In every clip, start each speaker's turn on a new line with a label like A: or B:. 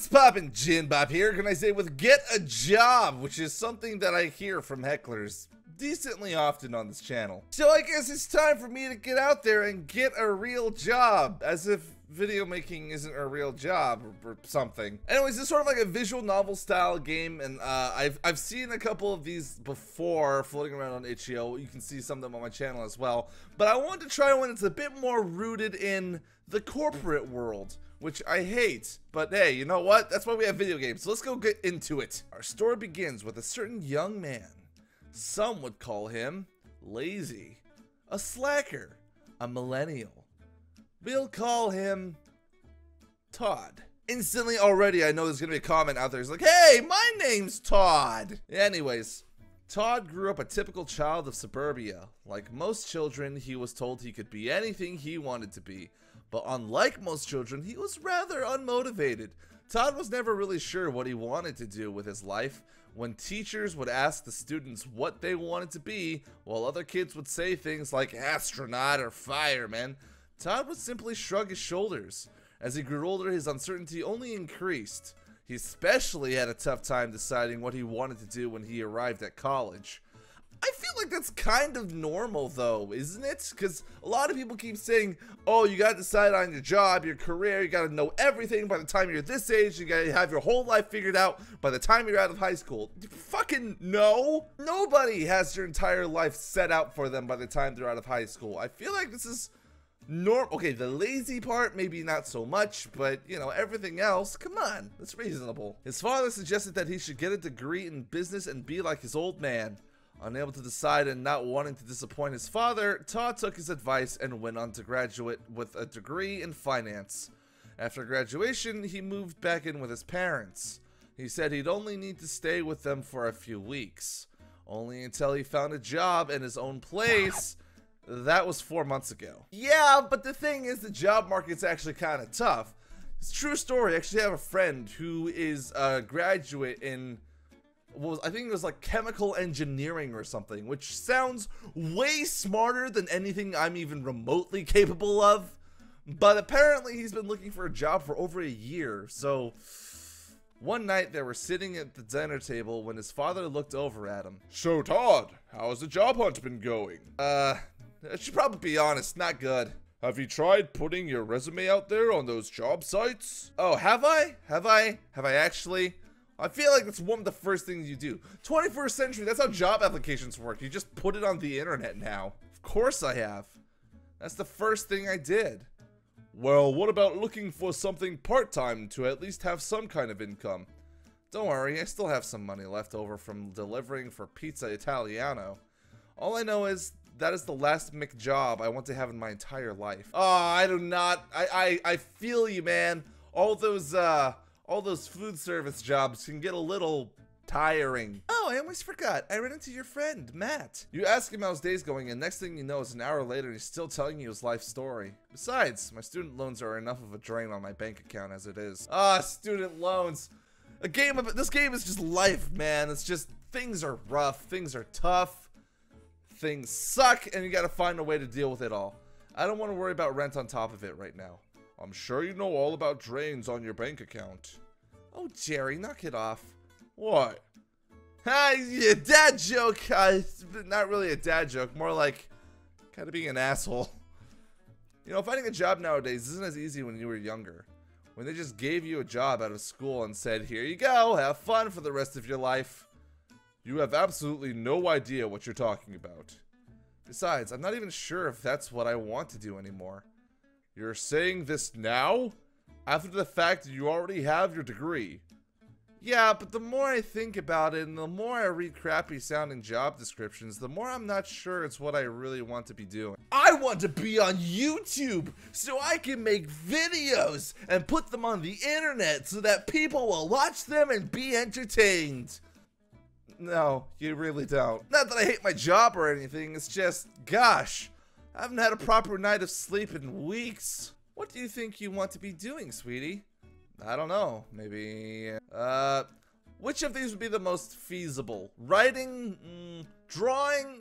A: What's poppin'? JinBop here. Can I say with get a job, which is something that I hear from hecklers decently often on this channel. So I guess it's time for me to get out there and get a real job, as if video making isn't a real job or something. Anyways, it's sort of like a visual novel style game, and I've seen a couple of these before floating around on itch.io. You can see some of them on my channel as well, but I wanted to try one that's a bit more rooted in the corporate world, which I hate. But hey, you know what? That's why we have video games, so let's go get into it. Our story begins with a certain young man. Some would call him lazy, a slacker, a millennial. We'll call him Todd. Instantly already I know there's gonna be a comment out there. It's like, hey, my name's Todd. Anyways, Todd grew up a typical child of suburbia. Like most children, he was told he could be anything he wanted to be. But unlike most children, he was rather unmotivated. Todd was never really sure what he wanted to do with his life. When teachers would ask the students what they wanted to be, while other kids would say things like astronaut or fireman, Todd would simply shrug his shoulders. As he grew older, his uncertainty only increased. He especially had a tough time deciding what he wanted to do when he arrived at college. I feel like that's kind of normal though, isn't it? Because a lot of people keep saying, oh, you gotta decide on your job, your career, you gotta know everything by the time you're this age, you gotta have your whole life figured out by the time you're out of high school. Fucking no! Nobody has their entire life set out for them by the time they're out of high school. I feel like this is normal. Okay, the lazy part, maybe not so much, but you know, everything else, come on, that's reasonable. His father suggested that he should get a degree in business and be like his old man. Unable to decide and not wanting to disappoint his father, Todd took his advice and went on to graduate with a degree in finance. After graduation, he moved back in with his parents. He said he'd only need to stay with them for a few weeks. Only until he found a job in his own place. That was 4 months ago. Yeah, but the thing is, the job market's actually kind of tough. It's a true story. I actually have a friend who is a graduate in I think it was like chemical engineering or something, which sounds way smarter than anything I'm even remotely capable of. But apparently he's been looking for a job for over a year. So one night they were sitting at the dinner table when his father looked over at him. So Todd, how's the job hunt been going? I should probably be honest, not good. Have you tried putting your resume out there on those job sites? Oh, have I? Have I actually? I feel like that's one of the first things you do. 21st century, that's how job applications work. You just put it on the internet now. Of course I have. That's the first thing I did. Well, what about looking for something part-time to at least have some kind of income? Don't worry, I still have some money left over from delivering for Pizza Italiano. All I know is that is the last job I want to have in my entire life. Oh, I do not. I feel you, man. All those food service jobs can get a little tiring. Oh, I almost forgot. I ran into your friend, Matt. You ask him how his day's going, and next thing you know, it's an hour later, he's still telling you his life story. Besides, my student loans are enough of a drain on my bank account as it is. Ah, student loans. This game is just life, man. It's just, things are rough, things are tough, things suck, and you gotta find a way to deal with it all. I don't want to worry about rent on top of it right now. I'm sure you know all about drains on your bank account. Oh, Jerry, knock it off. What? Hi, yeah, dad joke. Not really a dad joke, more like kind of being an asshole. You know, finding a job nowadays isn't as easy when you were younger. When they just gave you a job out of school and said, here you go, have fun for the rest of your life. You have absolutely no idea what you're talking about. Besides, I'm not even sure if that's what I want to do anymore. You're saying this now? After the fact that you already have your degree? Yeah, but the more I think about it and the more I read crappy sounding job descriptions, the more I'm not sure it's what I really want to be doing. I want to be on YouTube so I can make videos and put them on the internet so that people will watch them and be entertained. No, you really don't. Not that I hate my job or anything, it's just, gosh. I haven't had a proper night of sleep in weeks. What do you think you want to be doing, sweetie? I don't know. Maybe, which of these would be the most feasible? Writing? Drawing?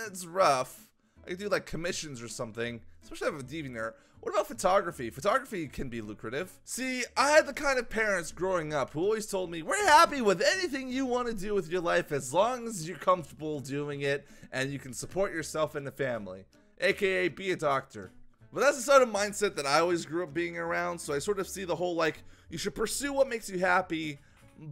A: It's rough. I could do like commissions or something, especially if I have a DeviantArt. What about photography? Photography can be lucrative. See, I had the kind of parents growing up who always told me, we're happy with anything you want to do with your life as long as you're comfortable doing it and you can support yourself and the family. AKA be a doctor. But that's the sort of mindset that I always grew up being around, so I sort of see the whole, like, you should pursue what makes you happy,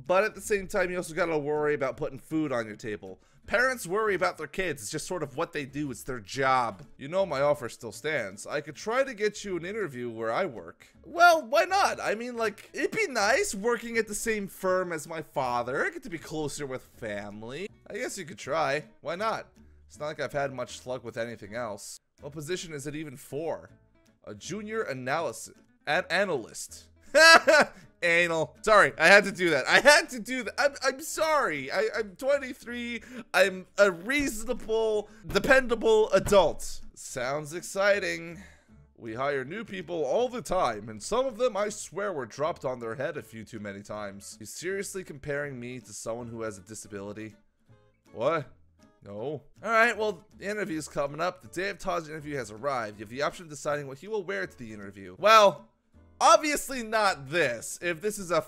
A: but at the same time, you also gotta worry about putting food on your table. Parents worry about their kids. It's just sort of what they do. It's their job. You know, my offer still stands. I could try to get you an interview where I work. Well, why not? I mean, like, it'd be nice working at the same firm as my father. I get to be closer with family. I guess you could try. Why not? It's not like I've had much luck with anything else. What position is it even for? A junior analyst. Anal. Sorry, I had to do that. I had to do that. I'm sorry. I'm 23. I'm a reasonable, dependable adult. Sounds exciting. We hire new people all the time, and some of them I swear were dropped on their head a few too many times. You seriously comparing me to someone who has a disability? What? No. Alright, well, the interview's coming up. The day of Todd's interview has arrived. You have the option of deciding what he will wear to the interview. Well, obviously not this. If this is a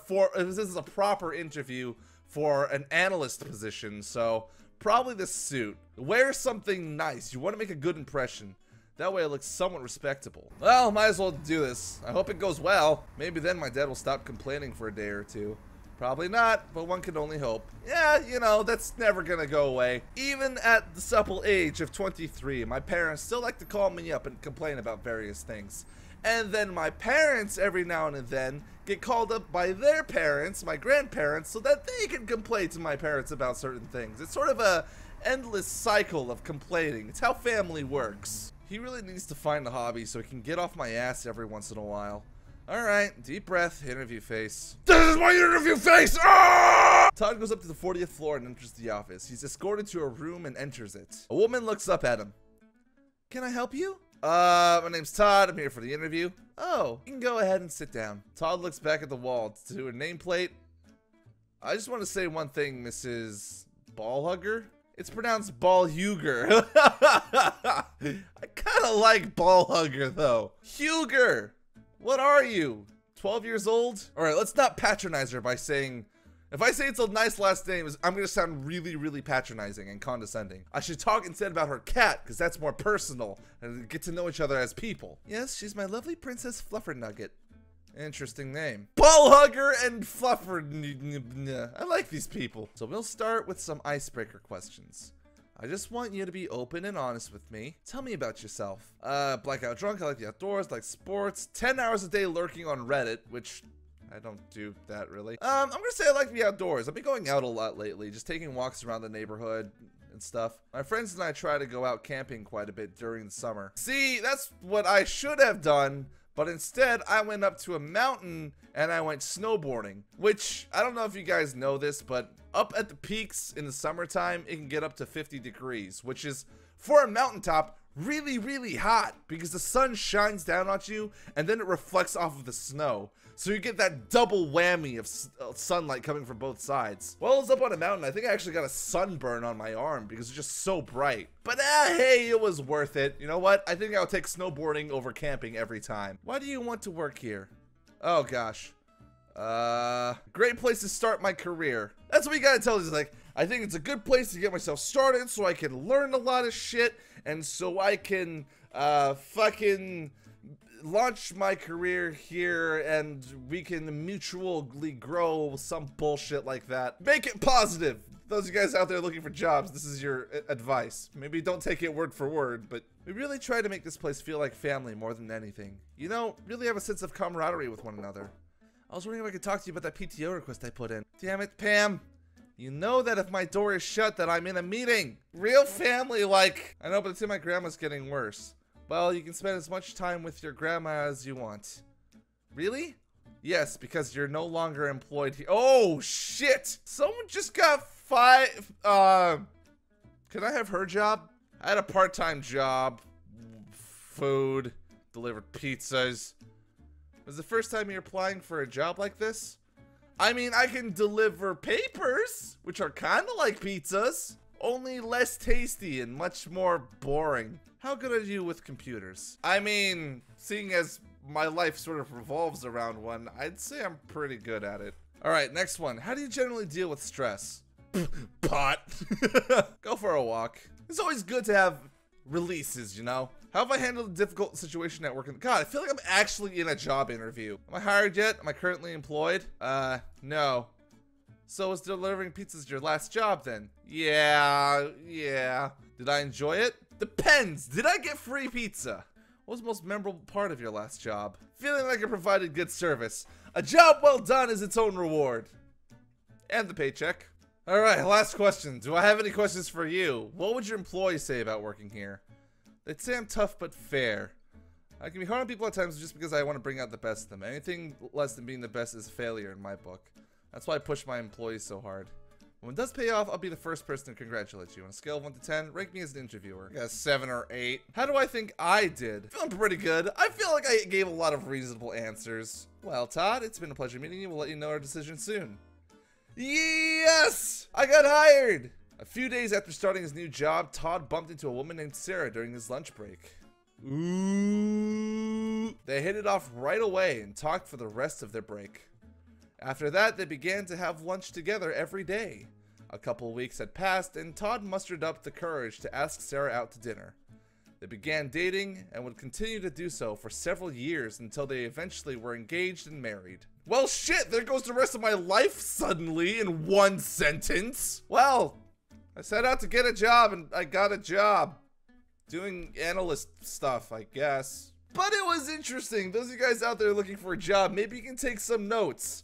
A: proper interview for an analyst position, so probably the suit. Wear something nice. You want to make a good impression. That way it looks somewhat respectable. Well, might as well do this. I hope it goes well. Maybe then my dad will stop complaining for a day or two. Probably not, but one can only hope. Yeah, you know, that's never gonna go away. Even at the supple age of 23, my parents still like to call me up and complain about various things. And then my parents, every now and then, get called up by their parents, my grandparents, so that they can complain to my parents about certain things. It's sort of a endless cycle of complaining. It's how family works. He really needs to find a hobby so he can get off my ass every once in a while. Alright, deep breath, interview face. This is my interview face! Ah! Todd goes up to the 40th floor and enters the office. He's escorted to a room and enters it. A woman looks up at him. Can I help you? My name's Todd. I'm here for the interview. Oh, you can go ahead and sit down. Todd looks back at the wall to a nameplate. I just want to say one thing, Mrs. Ballhugger. It's pronounced Ballhugger. I kind of like Ballhugger, though. Huger! What are you? 12 years old? Alright, let's not patronize her by saying... If I say it's a nice last name, I'm gonna sound really, really patronizing and condescending. I should talk instead about her cat, because that's more personal, and get to know each other as people. Yes, she's my lovely Princess Fluffernugget. Interesting name. Ballhugger and Fluffer... I like these people. So we'll start with some icebreaker questions. I just want you to be open and honest with me. Tell me about yourself. Blackout drunk, I like the outdoors, like sports, 10 hours a day lurking on Reddit, which I don't do that really. I'm gonna say I like the outdoors. I've been going out a lot lately, just taking walks around the neighborhood and stuff. My friends and I try to go out camping quite a bit during the summer. See, that's what I should have done, but instead I went up to a mountain and I went snowboarding, which I don't know if you guys know this, but up at the peaks in the summertime, it can get up to 50 degrees, which is, for a mountaintop, really, really hot because the sun shines down on you and then it reflects off of the snow. So you get that double whammy of sunlight coming from both sides. While I was up on a mountain, I think I actually got a sunburn on my arm because it's just so bright. But hey, it was worth it. You know what? I think I'll take snowboarding over camping every time. Why do you want to work here? Oh gosh. Great place to start my career. That's what we gotta tell us. Like, I think it's a good place to get myself started so I can learn a lot of shit and so I can, fucking launch my career here and we can mutually grow some bullshit like that. Make it positive. Those of you guys out there looking for jobs, this is your advice. Maybe don't take it word for word, but we really try to make this place feel like family more than anything. You know, really have a sense of camaraderie with one another. I was wondering if I could talk to you about that PTO request I put in. Damn it, Pam. You know that if my door is shut that I'm in a meeting. Real family like. I know, but it's in my grandma's getting worse. Well, you can spend as much time with your grandma as you want. Really? Yes, because you're no longer employed here. Oh, shit. Someone just got five. Can I have her job? I had a part-time job. Food. Delivered pizzas. Was the first time you're applying for a job like this? I mean, I can deliver papers, which are kind of like pizzas. only less tasty and much more boring. How good are you with computers? I mean, seeing as my life sort of revolves around one, I'd say I'm pretty good at it. All right, next one. How do you generally deal with stress? Pot. Go for a walk. It's always good to have releases, you know? How have I handled a difficult situation at work? God, I feel like I'm actually in a job interview. Am I hired yet? Am I currently employed? No. So is delivering pizzas your last job then? Yeah. Did I enjoy it? Depends. Did I get free pizza? What was the most memorable part of your last job? Feeling like I provided good service. A job well done is its own reward. And the paycheck. All right, last question. Do I have any questions for you? What would your employees say about working here? They'd say I'm tough but fair. I can be hard on people at times just because I want to bring out the best in them. Anything less than being the best is failure in my book. That's why I push my employees so hard. When it does pay off, I'll be the first person to congratulate you. On a scale of 1 to 10, rank me as an interviewer. I got a 7 or 8. How do I think I did? Feeling pretty good. I feel like I gave a lot of reasonable answers. Well, Todd, it's been a pleasure meeting you. We'll let you know our decision soon. Yes! I got hired! A few days after starting his new job, Todd bumped into a woman named Sarah during his lunch break. Ooh. They hit it off right away and talked for the rest of their break. After that, they began to have lunch together every day. A couple weeks had passed, and Todd mustered up the courage to ask Sarah out to dinner. They began dating and would continue to do so for several years until they eventually were engaged and married. Well, shit, there goes the rest of my life suddenly in one sentence. Well, I set out to get a job and I got a job. Doing analyst stuff, I guess. But it was interesting. Those of you guys out there looking for a job, maybe you can take some notes.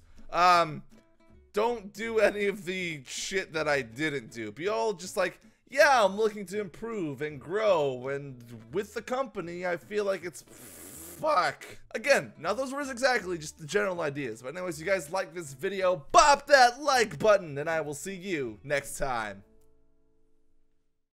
A: Don't do any of the shit that I didn't do. Be all just like, yeah, I'm looking to improve and grow, and with the company, I feel like it's fuck. Again, not those words exactly, just the general ideas. But anyways, you guys like this video, bop that like button, and I will see you next time.